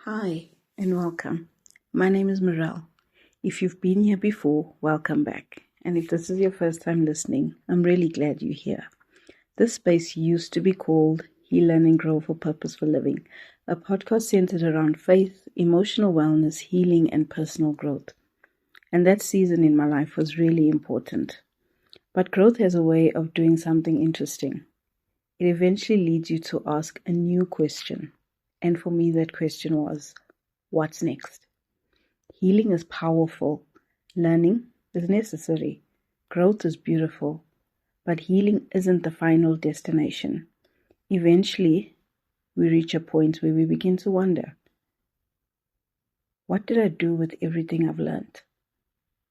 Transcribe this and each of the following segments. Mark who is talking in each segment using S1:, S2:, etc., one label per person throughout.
S1: Hi and welcome. My name is Morel. If you've been here before, welcome back. And if this is your first time listening, I'm really glad you're here. This space used to be called Heal, Learn and Grow for Purposeful Living, a podcast centered around faith, emotional wellness, healing, and personal growth. And that season in my life was really important. But growth has a way of doing something interesting. It eventually leads you to ask a new question. And for me, that question was, what's next? Healing is powerful. Learning is necessary. Growth is beautiful. But healing isn't the final destination. Eventually, we reach a point where we begin to wonder, what did I do with everything I've learned?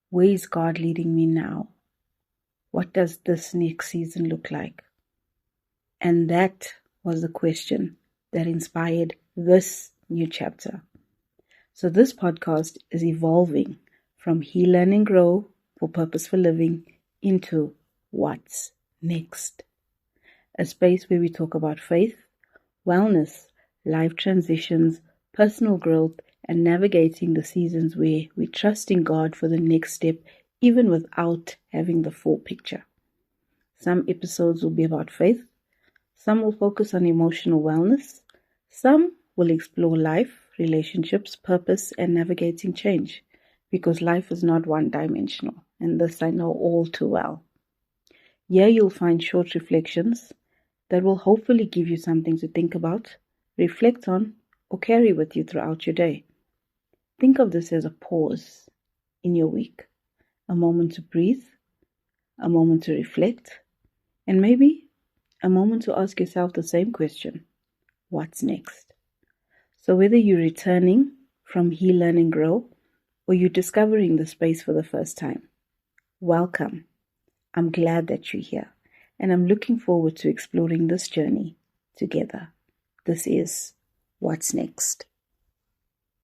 S1: Where is God leading me now? What does this next season look like? And that was the question that inspired this new chapter. So this podcast is evolving from Heal, Learn and Grow for Purposeful Living into What's Next? A space where we talk about faith, wellness, life transitions, personal growth, and navigating the seasons where we trust in God for the next step, even without having the full picture. Some episodes will be about faith, some will focus on emotional wellness, some will explore life, relationships, purpose, and navigating change, because life is not one-dimensional, and this I know all too well. Here you'll find short reflections that will hopefully give you something to think about, reflect on, or carry with you throughout your day. Think of this as a pause in your week, a moment to breathe, a moment to reflect, and maybe a moment to ask yourself the same question, what's next? So whether you're returning from Heal, Learn and Grow, or you're discovering the space for the first time, welcome. I'm glad that you're here, and I'm looking forward to exploring this journey together. This is What's Next?